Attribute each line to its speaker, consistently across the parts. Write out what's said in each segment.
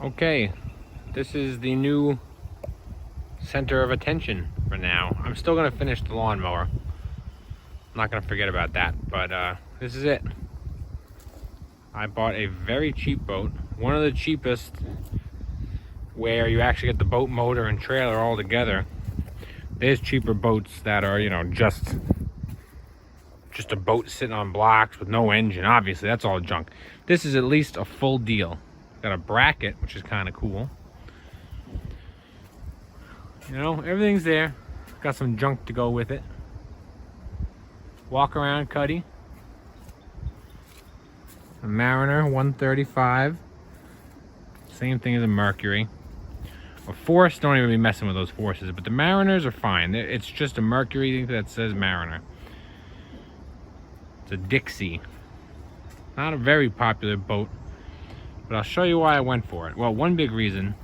Speaker 1: Okay, this is the new center of attention for now. I'm still gonna finish the lawnmower. I'm not gonna forget about that, but this is it. I bought a very cheap boat, one of the cheapest, where you actually get the boat motor and trailer all together. There's cheaper boats that are, you know, just a boat sitting on blocks with no engine. Obviously, that's all junk. This is at least a full deal. Got a bracket, which is kind of cool. You know, everything's there. Got some junk to go with it. Walk around Cuddy. A Mariner 135. Same thing as a Mercury. A Force, don't even be messing with those Forces, but the Mariners are fine. It's just a Mercury that says Mariner. It's a Dixie. Not a very popular boat, but I'll show you why I went for it. Well, one big reason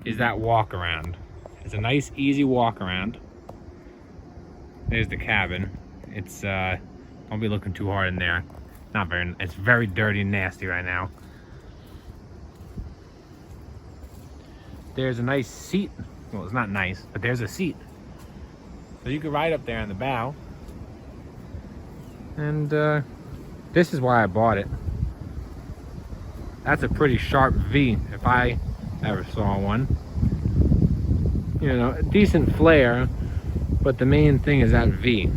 Speaker 1: is that walk around. It's a nice, easy walk around. There's the cabin. It's don't be looking too hard in there. It's very dirty and nasty right now. There's a nice seat. Well, it's not nice, but there's a seat. So you can ride up there in the bow. And this is why I bought it. That's a pretty sharp V, if I ever saw one. You know, a decent flare, but the main thing is that V.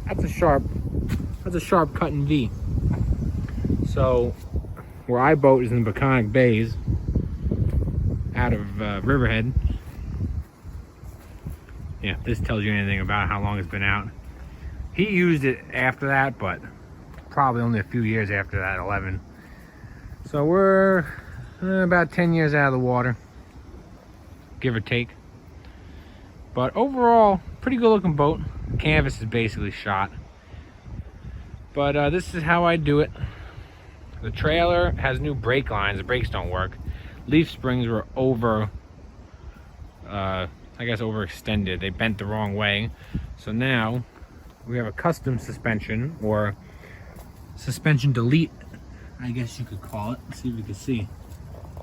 Speaker 1: That's a sharp cutting V. So, where I boat is in the Baconic Bays, out of Riverhead. Yeah, if this tells you anything about how long it's been out. He used it after that, but probably only a few years after that, 11. So we're about 10 years out of the water, give or take. But overall, pretty good looking boat. Canvas is basically shot. But this is how I do it. The trailer has new brake lines. The brakes don't work. Leaf springs were overextended. They bent the wrong way. So now we have a custom suspension, or suspension delete, I guess you could call it. Let's see if you can see.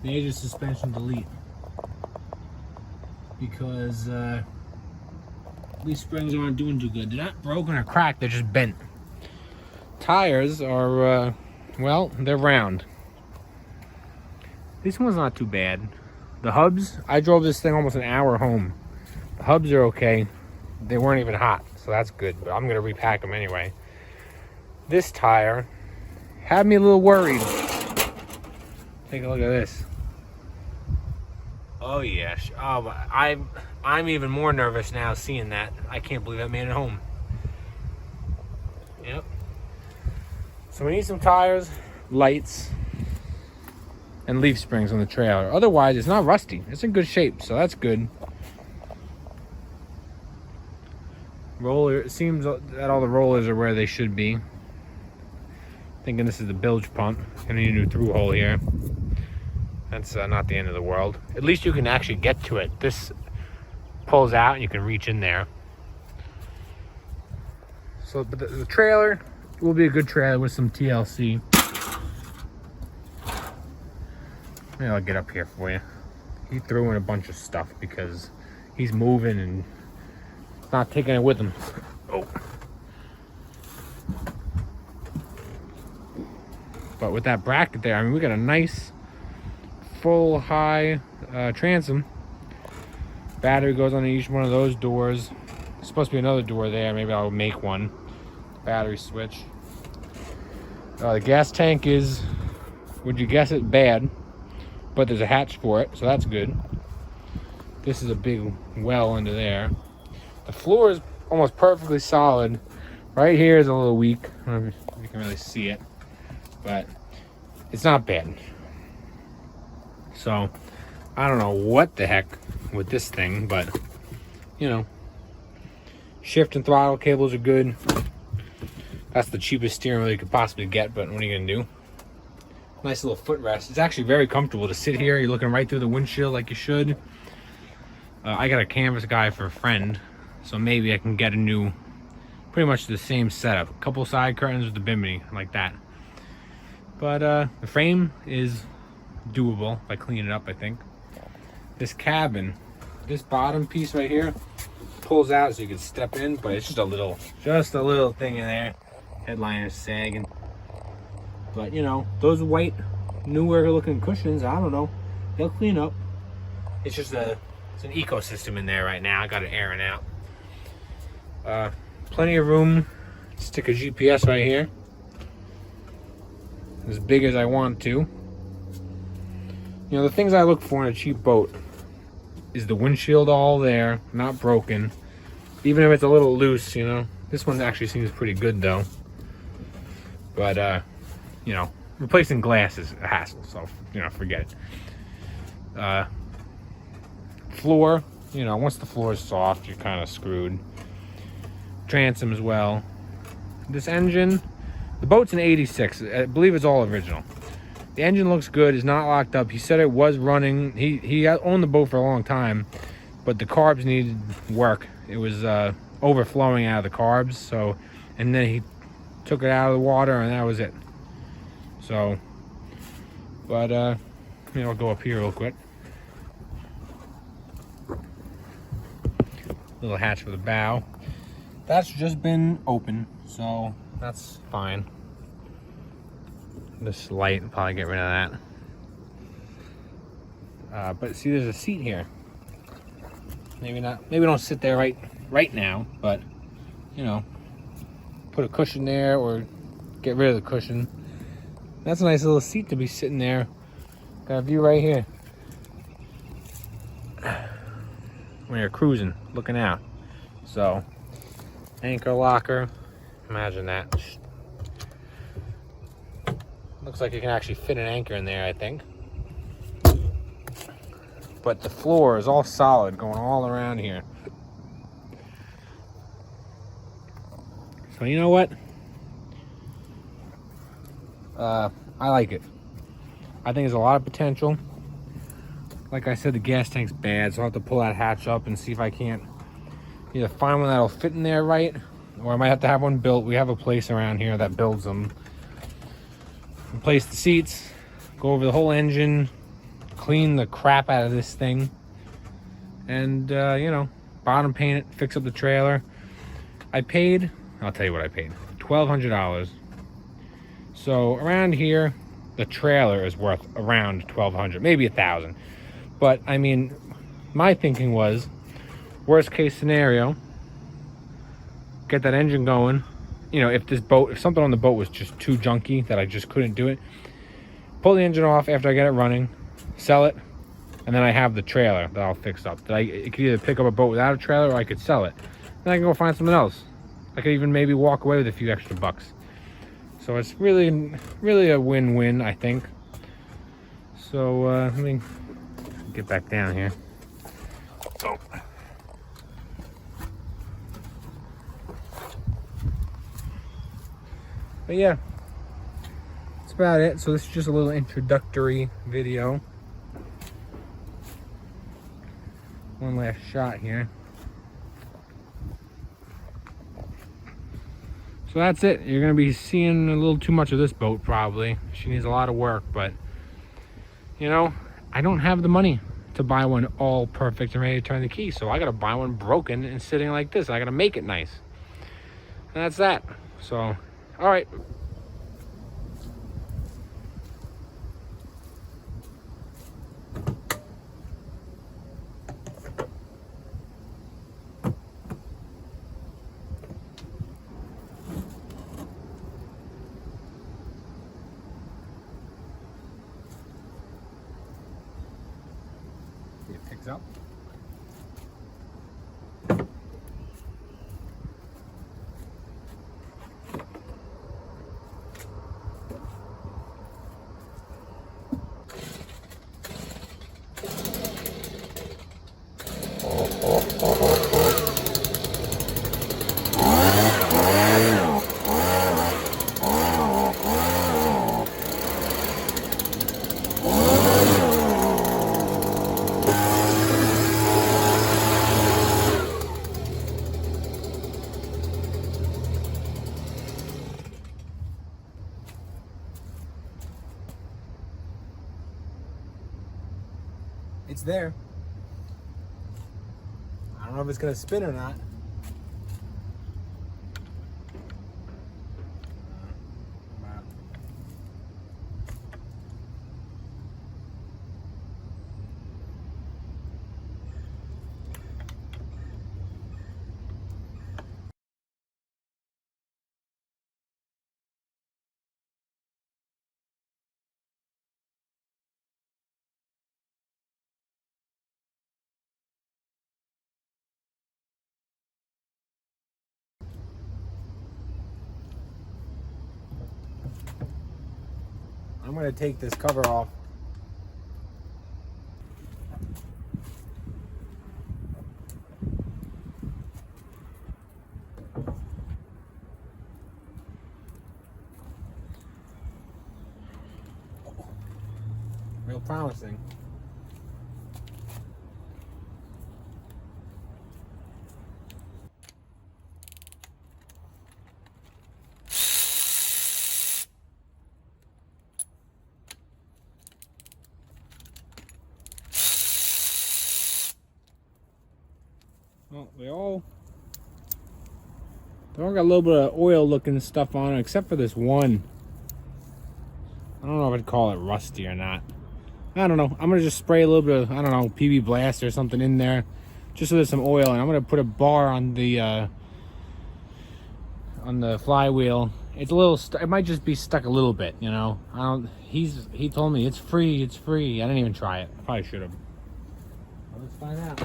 Speaker 1: Major suspension delete. Because leaf springs aren't doing too good. They're not broken or cracked, they're just bent. Tires are, well, they're round. This one's not too bad. The hubs, I drove this thing almost an hour home. The hubs are okay. They weren't even hot, so that's good, but I'm gonna repack them anyway. This tire had me a little worried. Take a look at this. Oh yes. Oh, I'm even more nervous now seeing that. I can't believe I made it home. Yep. So we need some tires, lights, and leaf springs on the trailer. Otherwise, it's not rusty. It's in good shape, so that's good. Roller, it seems that all the rollers are where they should be. Thinking this is the bilge pump. Gonna need a new through hole here. That's not the end of the world. At least you can actually get to it. This pulls out and you can reach in there. So, but the trailer will be a good trailer with some TLC. Maybe I'll get up here for you. He threw in a bunch of stuff because he's moving and not taking it with him. Oh. But with that bracket there, I mean, we got a nice full high transom. Battery goes on each one of those doors. There's supposed to be another door there. Maybe I'll make one. Battery switch. The gas tank is, would you guess it, bad, but there's a hatch for it, so that's good. This is a big well under there. The floor is almost perfectly solid. Right here is a little weak. I don't know if you can really see it, but it's not bad. So I don't know what the heck with this thing, but you know, shift and throttle cables are good. That's the cheapest steering wheel you could possibly get, but what are you gonna do? Nice little footrest. It's actually very comfortable to sit here. You're looking right through the windshield like you should. I got a canvas guy for a friend, so maybe I can get a new, pretty much the same setup. A couple side curtains with the bimini, like that. But the frame is doable if I clean it up, I think. This cabin, this bottom piece right here, pulls out so you can step in, but it's just a little thing in there. Headliner's sagging. But you know, those white, newer looking cushions, I don't know, they'll clean up. It's just it's an ecosystem in there right now. I got it airing out. Plenty of room. Stick a GPS right here, as big as I want to. You know, the things I look for in a cheap boat is the windshield all there, not broken, even if it's a little loose. You know, this one actually seems pretty good though. But you know, replacing glass is a hassle, so you know, forget it. Floor, you know, once the floor is soft, you're kind of screwed. Transom as well. This engine, the boat's an 86. I believe it's all original. The engine looks good. It's not locked up. He said it was running. He owned the boat for a long time, but the carbs needed work. It was overflowing out of the carbs. So, and then he took it out of the water, and that was it. So, but you know, I'll go up here real quick. Little hatch for the bow. That's just been open, so that's fine. This light will probably get rid of that. But see, there's a seat here. Maybe not. Maybe don't sit there right now, but you know, put a cushion there or get rid of the cushion. That's a nice little seat to be sitting there. Got a view right here when you're cruising, looking out. So, anchor locker. Imagine that. Looks like you can actually fit an anchor in there, I think. But the floor is all solid, going all around here. So you know what? I like it. I think there's a lot of potential. Like I said, the gas tank's bad, so I'll have to pull that hatch up and see if I can't either find one that'll fit in there right, or I might have to have one built. We have a place around here that builds them. Replace the seats, go over the whole engine, clean the crap out of this thing, and you know, bottom paint it, fix up the trailer. I'll tell you what I paid, $1,200. So around here, the trailer is worth around $1,200, maybe $1,000. But I mean, my thinking was, worst case scenario, get that engine going. You know, if something on the boat was just too junky that I just couldn't do it, pull the engine off after I get it running, sell it, and then I have the trailer that I'll fix up. It could either pick up a boat without a trailer, or I could sell it. Then I can go find something else. I could even maybe walk away with a few extra bucks. So it's really, really a win-win, I think. So let me get back down here. Oh. But yeah, that's about it. So this is just a little introductory video. One last shot here. So that's it. You're gonna be seeing a little too much of this boat probably. She needs a lot of work, but you know, I don't have the money to buy one all perfect and ready to turn the key. So I gotta buy one broken and sitting like this. I gotta make it nice. And that's that. So, all right. It picks up. it's there. I don't know if it's gonna spin or not. I'm gonna take this cover off. Real promising. Well, they all got a little bit of oil looking stuff on it, except for this one. I don't know if I'd call it rusty or not. I don't know. I'm gonna just spray a little bit of, I don't know, PB Blast or something in there, just so there's some oil. And I'm gonna put a bar on the flywheel. It's a little. It might just be stuck a little bit, you know. I don't. He told me it's free. It's free. I didn't even try it. I probably should have. Well, let's find out.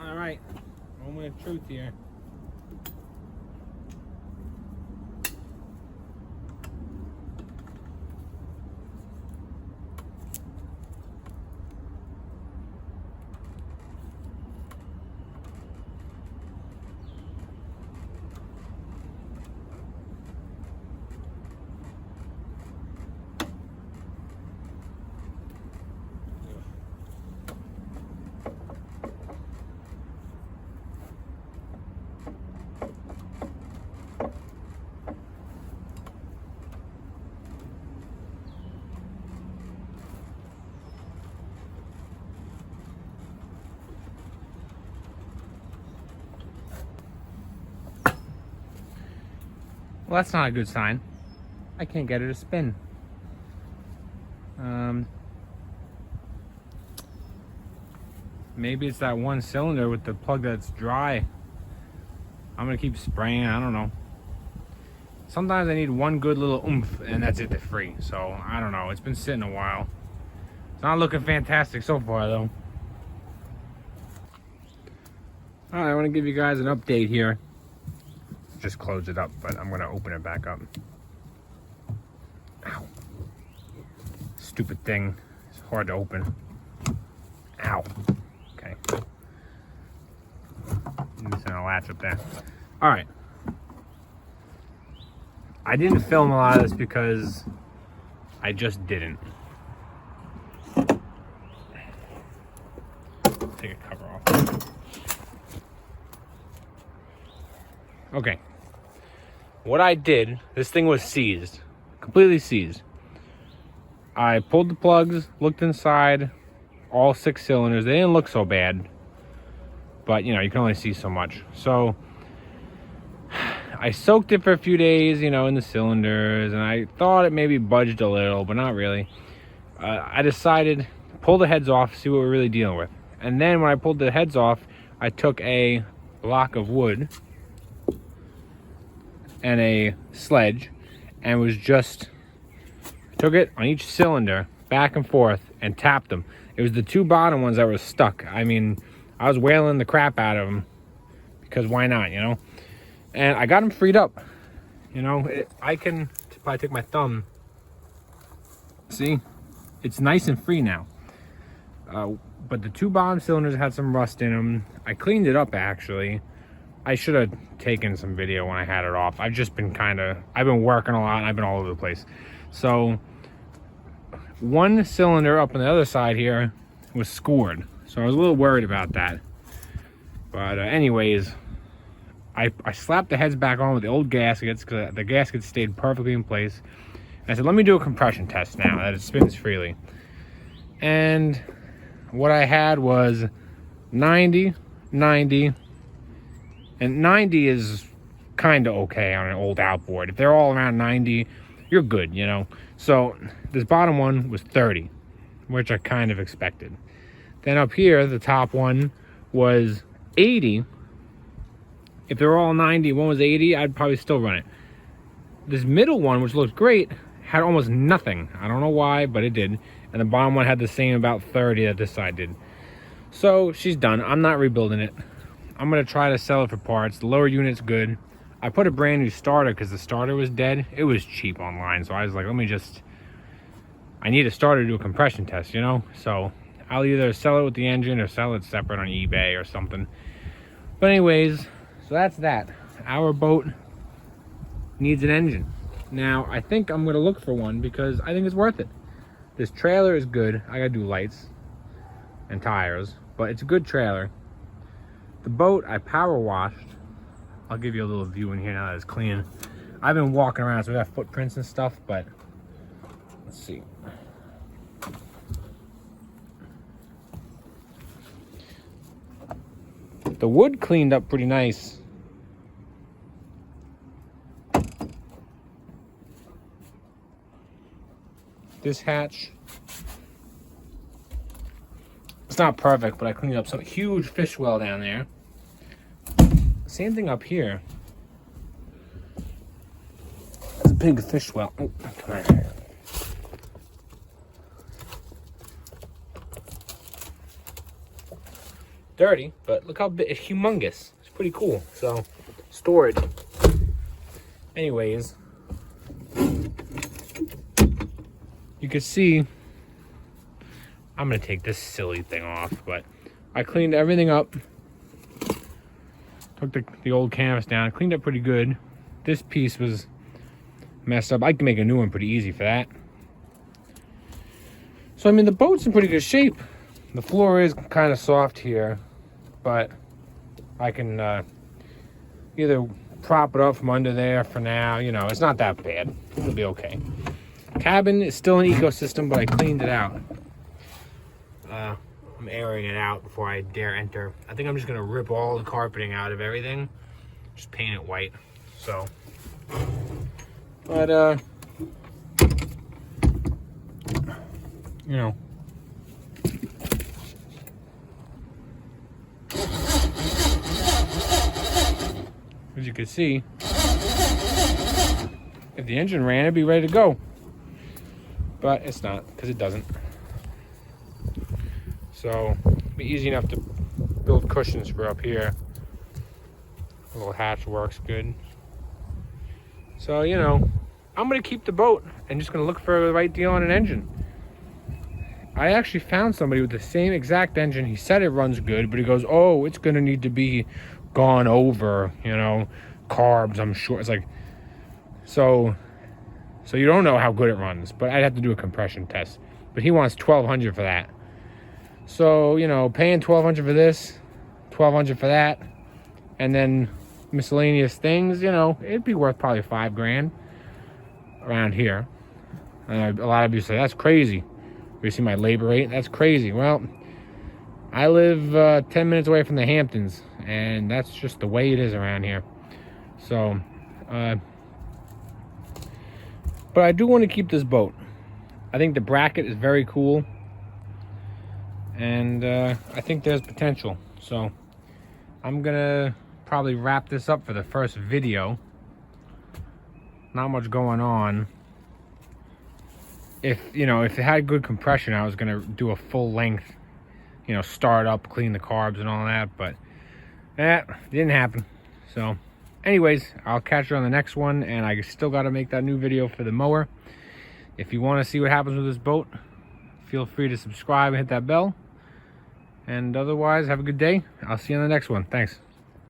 Speaker 1: All right, moment of truth here. Well, that's not a good sign. I can't get it to spin. Maybe it's that one cylinder with the plug that's dry. I'm gonna keep spraying. I don't know. Sometimes I need one good little oomph, and that's it. They're free. So I don't know. It's been sitting a while. It's not looking fantastic so far, though. All right, I want to give you guys an update here. Just close it up, but I'm going to open it back up. Ow. Stupid thing. It's hard to open. Ow. Okay. I'm just going to latch up there. All right. I didn't film a lot of this because I just didn't. Take a cover off. Okay. What I did, this thing was seized, completely seized. I pulled the plugs, looked inside, all 6 cylinders. They didn't look so bad, but you know, you can only see so much. So I soaked it for a few days, you know, in the cylinders, and I thought it maybe budged a little, but not really. I decided to pull the heads off, see what we're really dealing with. And then when I pulled the heads off, I took a block of wood and a sledge and was just took it on each cylinder back and forth and tapped them. It was the 2 bottom ones that were stuck. I mean, I was wailing the crap out of them because why not, you know? And I got them freed up. You know, I can probably take my thumb. See, it's nice and free now. But the 2 bottom cylinders had some rust in them. I cleaned it up actually. I should have taken some video when I had it off. I've just been I've been working a lot and I've been all over the place. So one cylinder up on the other side here was scored. So I was a little worried about that. But anyways, I slapped the heads back on with the old gaskets because the gaskets stayed perfectly in place. And I said, let me do a compression test now that it spins freely. And what I had was 90, 90, and 90 is kind of okay on an old outboard. If they're all around 90, you're good, you know. So this bottom one was 30, which I kind of expected. Then up here, the top one was 80. If they're all 90, one was 80, I'd probably still run it. This middle one, which looked great, had almost nothing. I don't know why, but it did. And the bottom one had the same about 30 that this side did. So she's done. I'm not rebuilding it. I'm gonna try to sell it for parts. The lower unit's good. I put a brand new starter because the starter was dead. It was cheap online, so I was like, I need a starter to do a compression test, you know? So I'll either sell it with the engine or sell it separate on eBay or something. But anyways, so that's that. Our boat needs an engine. Now, I think I'm gonna look for one because I think it's worth it. This trailer is good. I gotta do lights and tires, but it's a good trailer. The boat I power washed. I'll give you a little view in here now that it's clean. I've been walking around, so we got footprints and stuff, but let's see. The wood cleaned up pretty nice. This hatch, it's not perfect, but I cleaned up some huge fish well down there. Same thing up here. There's a big fish well. Oh, come on. Dirty, but look how big, it's humongous. It's pretty cool. So, storage. Anyways, you can see, I'm gonna take this silly thing off, but I cleaned everything up. Took the old canvas down, cleaned up pretty good. This piece was messed up. I can make a new one pretty easy for that. So, I mean, the boat's in pretty good shape. The floor is kind of soft here, but I can either prop it up from under there for now. You know, it's not that bad. It'll be okay. Cabin is still an ecosystem, but I cleaned it out. I'm airing it out before I dare enter. I think I'm just gonna rip all the carpeting out of everything, just paint it white. So, but you know, as you can see, if the engine ran, it'd be ready to go, but it's not because it doesn't. So it'll be easy enough to build cushions for up here. A little hatch works good. So, you know, I'm gonna keep the boat and just gonna look for the right deal on an engine. I actually found somebody with the same exact engine. He said it runs good, but he goes, oh, it's gonna need to be gone over, you know, carbs, I'm sure. It's like, so you don't know how good it runs, but I'd have to do a compression test. But he wants $1,200 for that. So, you know, paying $1,200 for this, $1,200 for that, and then miscellaneous things, you know, it'd be worth probably $5,000 around here. A lot of you say, that's crazy. You see my labor rate? That's crazy. Well, I live 10 minutes away from the Hamptons, and that's just the way it is around here. So, but I do want to keep this boat. I think the bracket is very cool. And I think there's potential. So I'm gonna probably wrap this up for the first video. Not much going on. If it had good compression, I was gonna do a full length, you know, start up, clean the carbs and all that, but that didn't happen. So anyways, I'll catch you on the next one, and I still got to make that new video for the mower. If you want to see what happens with this boat, feel free to subscribe and hit that bell. And otherwise, have a good day. I'll see you on the next one. Thanks.